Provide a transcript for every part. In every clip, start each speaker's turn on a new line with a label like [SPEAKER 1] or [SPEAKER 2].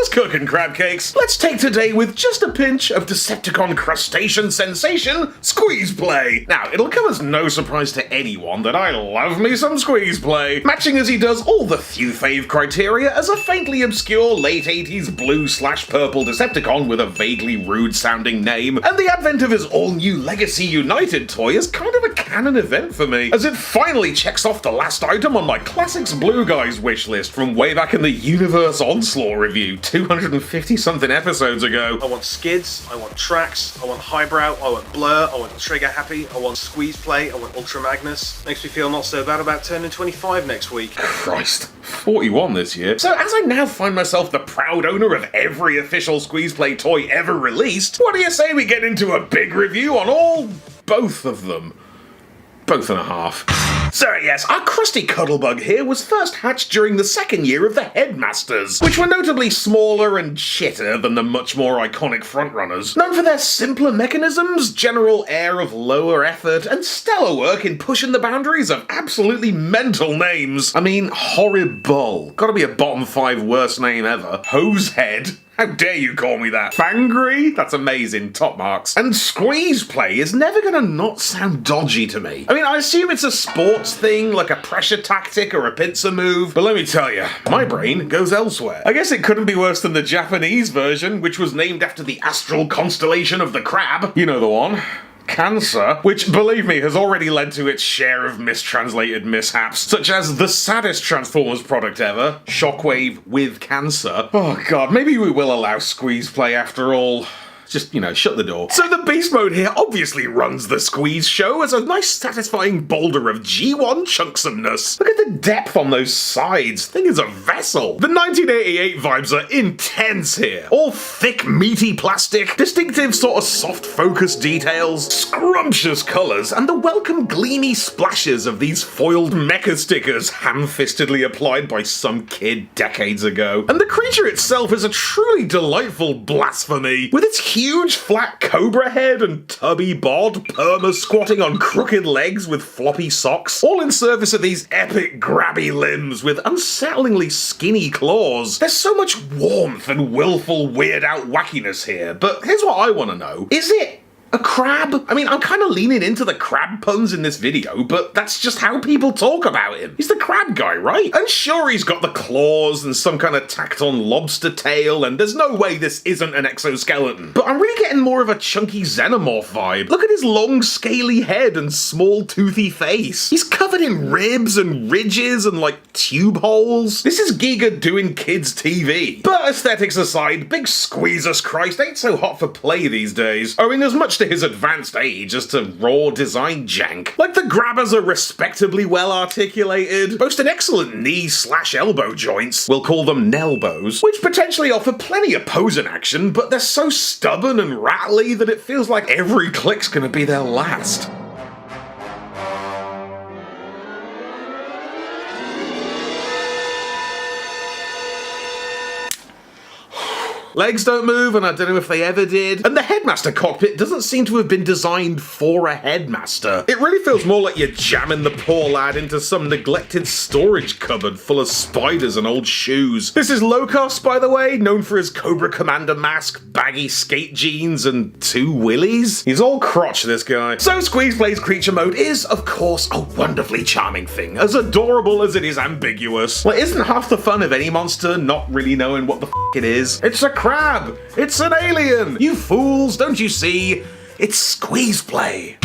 [SPEAKER 1] What's cooking, crab cakes? Let's take today with just a pinch of Decepticon crustacean sensation, Squeezeplay. Now, it'll come as no surprise to anyone that I love me some Squeezeplay, matching as he does all the Thew fave criteria as a faintly obscure late 80s blue/purple Decepticon with a vaguely rude sounding name, and the advent of his all-new Legacy United toy is kind of a canon event for me, as it finally checks off the last item on my Classics Blue Guys wishlist from way back in the Universe Onslaught review 250-something episodes ago.
[SPEAKER 2] I want skids, I want tracks, I want highbrow, I want blur, I want trigger happy, I want Squeezeplay, I want Ultra Magnus. Makes me feel not so bad about turning 25 next week.
[SPEAKER 1] Christ, 41 this year. So as I now find myself the proud owner of every official Squeezeplay toy ever released, what do you say we get into a big review on both of them? Both and a half. So yes, our crusty Cuddlebug here was first hatched during the second year of the Headmasters, which were notably smaller and shitter than the much more iconic frontrunners, known for their simpler mechanisms, general air of lower effort, and stellar work in pushing the boundaries of absolutely mental names. I mean, horrible. Gotta be a bottom 5 worst name ever. Hosehead. How dare you call me that? Fangry? That's amazing, top marks. And Squeezeplay is never gonna not sound dodgy to me. I mean, I assume it's a sports thing, like a pressure tactic or a pincer move, but let me tell you, my brain goes elsewhere. I guess it couldn't be worse than the Japanese version, which was named after the astral constellation of the crab. You know the one. Cancer, which, believe me, has already led to its share of mistranslated mishaps, such as the saddest Transformers product ever, Shockwave with cancer. Oh god, maybe we will allow Squeezeplay after all. Just, you know, shut the door. So the Beast Mode here obviously runs the Squeeze show as a nice satisfying boulder of G1 chunksomeness. Look at the depth on those sides. Thing is a vessel. The 1988 vibes are intense here. All thick, meaty plastic, distinctive sort of soft focus details, scrumptious colours, and the welcome gleamy splashes of these foiled mecha stickers ham-fistedly applied by some kid decades ago. And the creature itself is a truly delightful blasphemy, with its huge flat cobra head and tubby bod perma-squatting on crooked legs with floppy socks, all in service of these epic grabby limbs with unsettlingly skinny claws. There's so much warmth and willful weird-out wackiness here, but here's what I want to know. Is it a crab? I mean, I'm kind of leaning into the crab puns in this video, but that's just how people talk about him. He's the crab guy, right? And sure, he's got the claws and some kind of tacked-on lobster tail, and there's no way this isn't an exoskeleton. But I'm really getting more of a chunky xenomorph vibe. Look at his long, scaly head and small, toothy face. He's covered in ribs and ridges and, like, tube holes. This is Giga doing kids' TV. But aesthetics aside, big Squeezus Christ ain't so hot for play these days, owing as much to his advanced age as to raw design jank. Like, the grabbers are respectably well articulated, boast an excellent knee/elbow joints, we'll call them Nelbows, which potentially offer plenty of posing action, but they're so stubborn and rattly that it feels like every click's gonna be their last. Legs don't move, and I don't know if they ever did. And the Headmaster cockpit doesn't seem to have been designed for a Headmaster. It really feels more like you're jamming the poor lad into some neglected storage cupboard full of spiders and old shoes. This is Locos, by the way, known for his Cobra Commander mask, baggy skate jeans, and 2 willies. He's all crotch, this guy. So Squeezeplay's creature mode is, of course, a wonderfully charming thing, as adorable as it is ambiguous. Well, isn't half the fun of any monster not really knowing what the f it is? It's a crab! It's an alien! You fools, don't you see? It's Squeezeplay.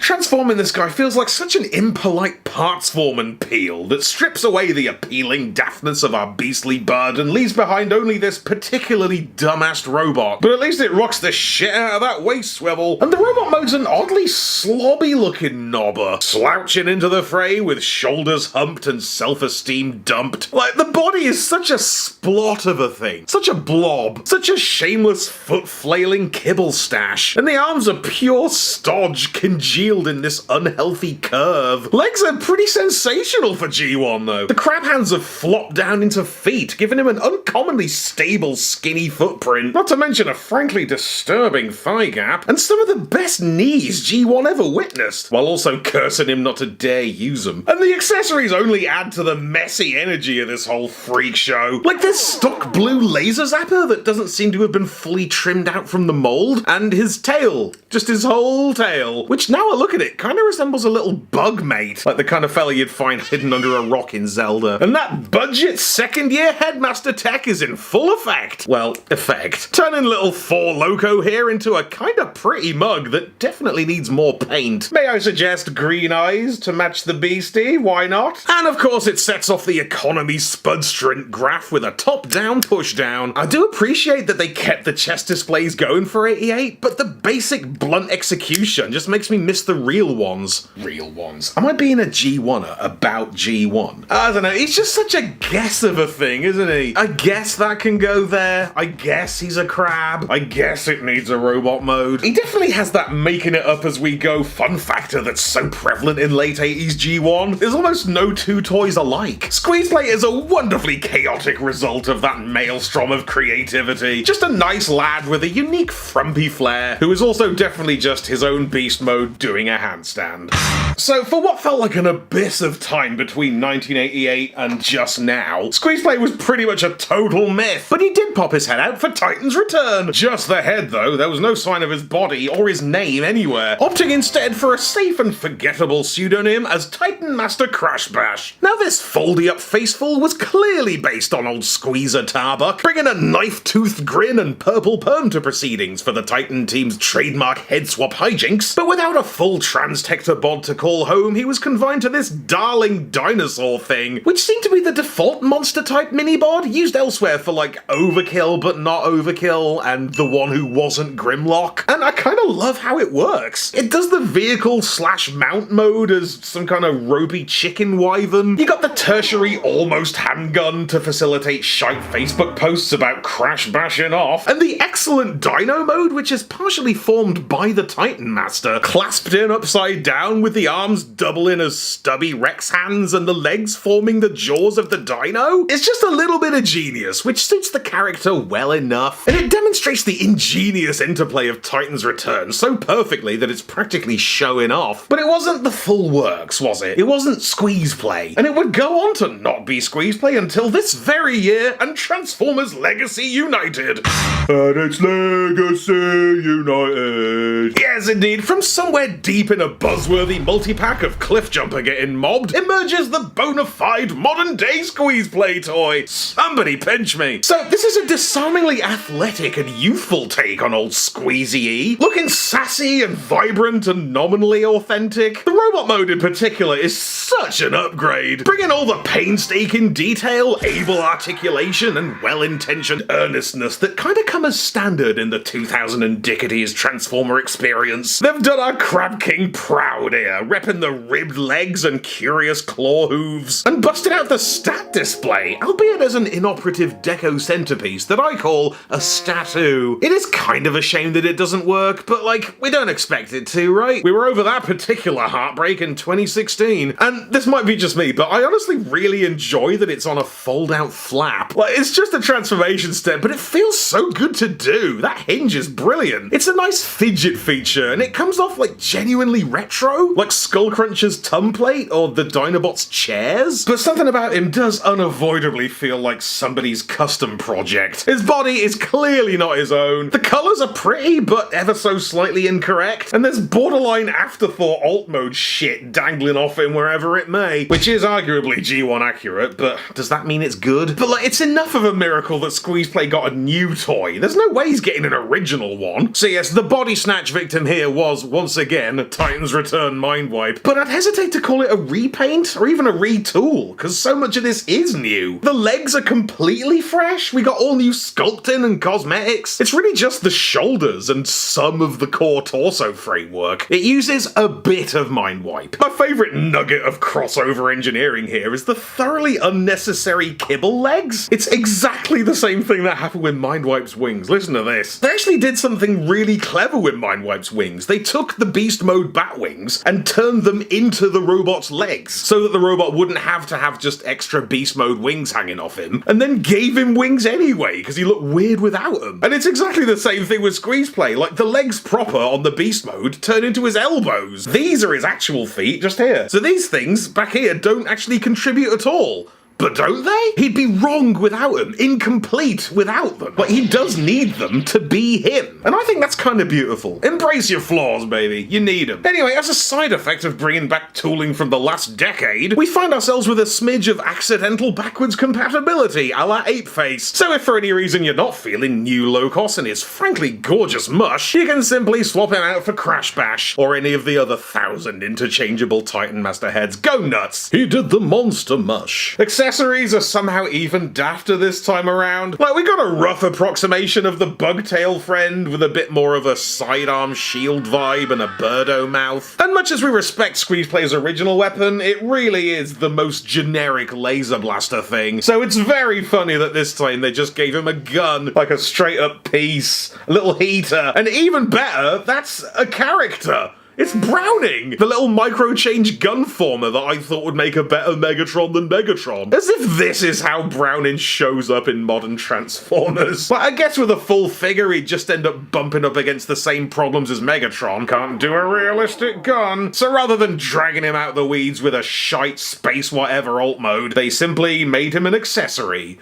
[SPEAKER 1] Transforming this guy feels like such an impolite parts form and peel that strips away the appealing daftness of our beastly bud and leaves behind only this particularly dumbass robot. But at least it rocks the shit out of that waist swivel. And the robot mode's an oddly slobby looking knobber, slouching into the fray with shoulders humped and self-esteem dumped. Like, the body is such a splot of a thing, such a blob, such a shameless foot flailing kibble stash. And the arms are pure stodge congealed in in this unhealthy curve. Legs are pretty sensational for G1 though. The crab hands have flopped down into feet, giving him an uncommonly stable, skinny footprint, not to mention a frankly disturbing thigh gap, and some of the best knees G1 ever witnessed, while also cursing him not to dare use them. And the accessories only add to the messy energy of this whole freak show. Like this stock blue laser zapper that doesn't seem to have been fully trimmed out from the mold, and his tail, just his whole tail, which now I look at it, kind of resembles a little bug mate, like the kind of fella you'd find hidden under a rock in Zelda. And that budget second-year headmaster tech is in full effect. Well, effect. Turning little Four Loko here into a kind of pretty mug that definitely needs more paint. May I suggest green eyes to match the beastie? Why not? And of course it sets off the economy spudstrint graph with a top-down push-down. I do appreciate that they kept the chest displays going for 88, but the basic blunt execution just makes me miss the real ones. Real ones. Am I being a G1er about G1? I don't know, he's just such a guess of a thing, isn't he? I guess that can go there. I guess he's a crab. I guess it needs a robot mode. He definitely has that making it up as we go fun factor that's so prevalent in late 80s G1. There's almost no two toys alike. Squeezeplay is a wonderfully chaotic result of that maelstrom of creativity. Just a nice lad with a unique frumpy flair, who is also definitely just his own beast mode doing a handstand. So for what felt like an abyss of time between 1988 and just now, Squeezeplay was pretty much a total myth, but he did pop his head out for Titan's return. Just the head though, there was no sign of his body or his name anywhere, opting instead for a safe and forgettable pseudonym as Titan Master Crashbash. Now this foldy-up faceful was clearly based on old Squeezer Tarbuck, bringing a knife-toothed grin and purple perm to proceedings for the Titan team's trademark head swap hijinks, but without a full trans-tector bod to call home, he was confined to this darling dinosaur thing, which seemed to be the default monster-type mini-bod, used elsewhere for like overkill but not overkill, and the one who wasn't Grimlock. And I kinda love how it works. It does the vehicle/mount mode as some kind of ropey chicken wyvern. You got the tertiary almost handgun to facilitate shite Facebook posts about crash bashing off, and the excellent dino mode, which is partially formed by the Titan Master, clasped in upside down with the arms doubling as stubby Rex hands and the legs forming the jaws of the dino. It's just a little bit of genius, which suits the character well enough, and it demonstrates the ingenious interplay of Titan's return so perfectly that it's practically showing off. But it wasn't the full works, was it? It wasn't Squeezeplay, and it would go on to not be Squeezeplay until this very year and Transformers Legacy United. And it's Legacy United. Yes, indeed, from somewhere deep in a buzzworthy multi-pack of Cliffjumper getting mobbed, emerges the bona fide modern-day Squeezeplay toy. Somebody pinch me. So this is a disarmingly athletic and youthful take on old Squeezy-E, looking sassy and vibrant and nominally authentic. The robot mode in particular is such an upgrade, bringing all the painstaking detail, able articulation, and well-intentioned earnestness that kinda come as standard in the 2000 Dickities Transformer experience. They've done our Crab King proud here, repping the ribbed legs and curious claw hooves, and busted out the stat display, albeit as an inoperative deco centerpiece that I call a statue. It is kind of a shame that it doesn't work, but like, we don't expect it to, right? We were over that particular heartbreak in 2016, and this might be just me, but I honestly really enjoy that it's on a fold-out flap. Like, it's just a transformation step, but it feels so good to do. That hinge is brilliant. It's a nice fidget feature, and it comes off like genuinely retro, like Skullcruncher's tongue plate or the Dinobot's chairs. But something about him does unavoidably feel like somebody's custom project. His body is clearly not his own. The colors are pretty, but ever so slightly incorrect, and there's borderline afterthought alt mode shit dangling off him wherever it may, which is arguably G1 accurate, but does that mean it's good? But like, it's enough of a miracle that Squeezeplay got a new toy. There's no way he's getting an original one. So yes, the body snatch victim here was, once again, Titan's Return mind wipe, but I'd hesitate to call it a repaint or even a retool, because so much of this is new. The legs are completely fresh, we got all new sculpting and cosmetics. It's really just the shoulders and some of the core torso framework. It uses a bit of mind wipe. My favourite nugget of crossover engineering here is the thoroughly unnecessary kibble legs. It's exactly the same thing that happened with Mind Wipe's wings. Listen to this. They actually did something really clever with Mind Wipe's wings. They took the beast mode mode bat wings and turned them into the robot's legs, so that the robot wouldn't have to have just extra beast mode wings hanging off him, and then gave him wings anyway, because he looked weird without them. And it's exactly the same thing with Squeezeplay, like the legs proper on the beast mode turn into his elbows. These are his actual feet, just here. So these things back here don't actually contribute at all. But don't they? He'd be wrong without them, incomplete without them. But he does need them to be him. And I think that's kind of beautiful. Embrace your flaws, baby. You need them. Anyway, as a side effect of bringing back tooling from the last decade, we find ourselves with a smidge of accidental backwards compatibility a la Apeface. So if for any reason you're not feeling new Locos and his frankly gorgeous mush, you can simply swap him out for Crashbash or any of the other 1,000 interchangeable Titan Master heads. Go nuts! He did the monster mush. Accessories are somehow even dafter this time around. Like, we got a rough approximation of the bugtail friend with a bit more of a sidearm shield vibe and a birdo mouth. And much as we respect Squeezeplay's original weapon, it really is the most generic laser blaster thing. So it's very funny that this time they just gave him a gun, like a straight up piece, a little heater, and even better, that's a character. It's Browning, the little micro-change gun former that I thought would make a better Megatron than Megatron. As if this is how Browning shows up in modern Transformers. But I guess with a full figure, he'd just end up bumping up against the same problems as Megatron. Can't do a realistic gun. So rather than dragging him out the weeds with a shite space whatever alt mode, they simply made him an accessory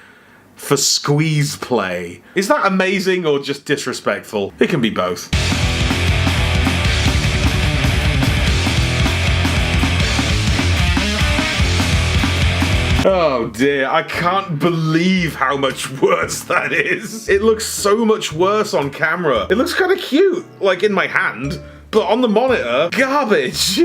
[SPEAKER 1] for Squeezeplay. Is that amazing or just disrespectful? It can be both. Oh dear, I can't believe how much worse that is. It looks so much worse on camera. It looks kind of cute, like in my hand, but on the monitor, garbage.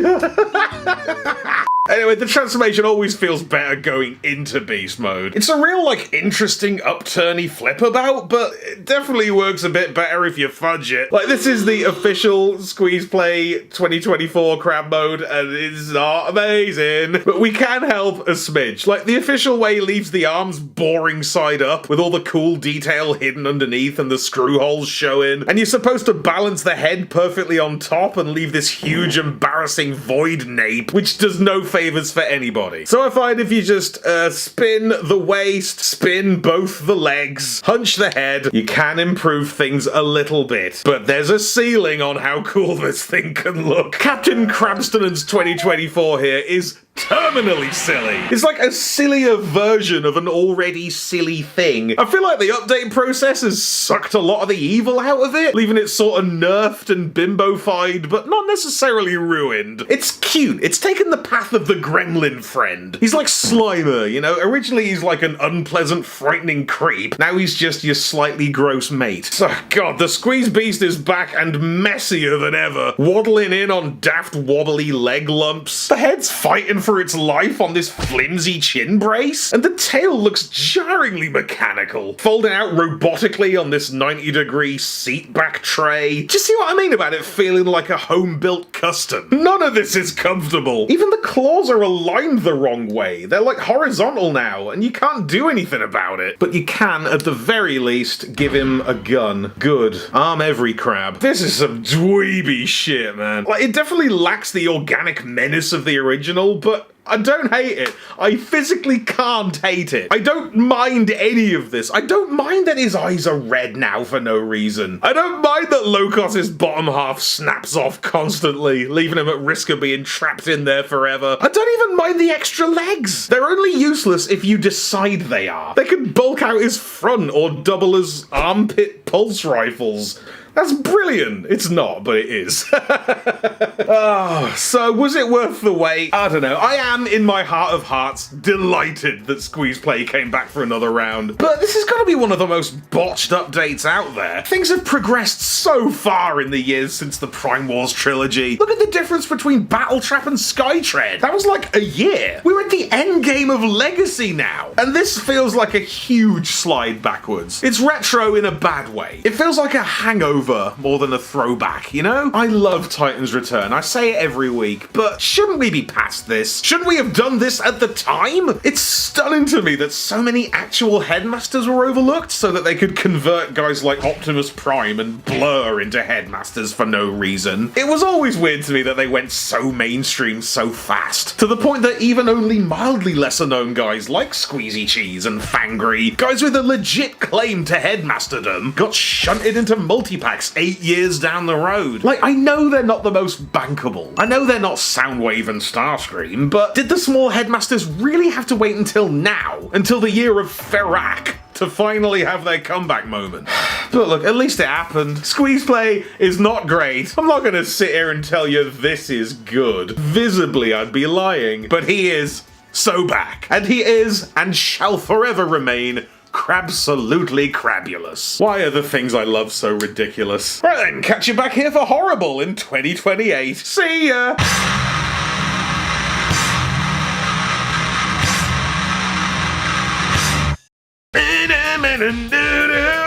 [SPEAKER 1] Anyway, the transformation always feels better going into beast mode. It's a real, like, interesting upturny flip about, but it definitely works a bit better if you fudge it. Like, this is the official Squeezeplay 2024 crab mode, and it's not amazing. But we can help a smidge. Like, the official way leaves the arms boring side up, with all the cool detail hidden underneath and the screw holes showing. And you're supposed to balance the head perfectly on top and leave this huge, embarrassing void nape, which does no favors for anybody. So I find if you just spin the waist, spin both the legs, hunch the head, you can improve things a little bit. But there's a ceiling on how cool this thing can look. Captain Crabston's 2024 here is terminally silly. It's like a sillier version of an already silly thing. I feel like the update process has sucked a lot of the evil out of it, leaving it sort of nerfed and bimbofied, but not necessarily ruined. It's cute. It's taken the path of the gremlin friend. He's like Slimer, you know? Originally he's like an unpleasant, frightening creep. Now he's just your slightly gross mate. So, God, the Squeeze Beast is back and messier than ever, waddling in on daft wobbly leg lumps. The head's fighting for its life on this flimsy chin brace, and the tail looks jarringly mechanical, folding out robotically on this 90-degree seat back tray. Do you see what I mean about it feeling like a home-built custom? None of this is comfortable. Even the claws are aligned the wrong way. They're like horizontal now, and you can't do anything about it. But you can, at the very least, give him a gun. Good. Arm every crab. This is some dweeby shit, man. Like, it definitely lacks the organic menace of the original, but I don't hate it. I physically can't hate it. I don't mind any of this. I don't mind that his eyes are red now for no reason. I don't mind that Locos's bottom half snaps off constantly, leaving him at risk of being trapped in there forever. I don't even mind the extra legs. They're only useless if you decide they are. They could bulk out his front or double as armpit pulse rifles. That's brilliant. It's not, but it is. Oh, so was it worth the wait? I don't know. I am, in my heart of hearts, delighted that Squeezeplay came back for another round. But this has got to be one of the most botched updates out there. Things have progressed so far in the years since the Prime Wars trilogy. Look at the difference between Battletrap and Skytread. That was like a year. We're at the end game of Legacy now. And this feels like a huge slide backwards. It's retro in a bad way. It feels like a hangover holdover more than a throwback, you know? I love Titan's Return, I say it every week, but shouldn't we be past this? Shouldn't we have done this at the time? It's stunning to me that so many actual headmasters were overlooked so that they could convert guys like Optimus Prime and Blur into headmasters for no reason. It was always weird to me that they went so mainstream so fast, to the point that even only mildly lesser known guys like Squeezy Cheese and Fangry, guys with a legit claim to headmasterdom, got shunted into multi-packs 8 years down the road. Like, I know they're not the most bankable, I know they're not Soundwave and Starscream, but did the small headmasters really have to wait until now, until the year of Ferrac, to finally have their comeback moment? But look, at least it happened. Squeezeplay is not great. I'm not gonna sit here and tell you this is good. Visibly, I'd be lying. But he is so back. And he is, and shall forever remain, crabsolutely crabulous. Why are the things I love so ridiculous? Right then, catch you back here for Horrible in 2028. See ya!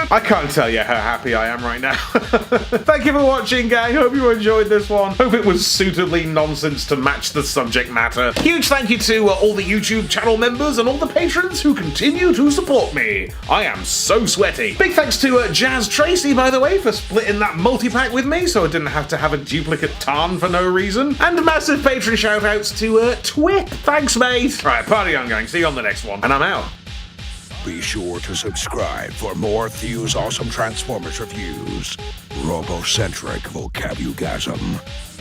[SPEAKER 1] I can't tell you how happy I am right now. Thank you for watching, gang. Hope you enjoyed this one. Hope it was suitably nonsense to match the subject matter. Huge thank you to all the YouTube channel members and all the patrons who continue to support me. I am so sweaty. Big thanks to Jazz Tracy, by the way, for splitting that multi-pack with me so I didn't have to have a duplicate Tarn for no reason. And massive patron shoutouts to Twip. Thanks, mate. Right, party on, gang. See you on the next one. And I'm out.
[SPEAKER 3] Be sure to subscribe for more Thew's awesome Transformers reviews. Robocentric vocabugasm.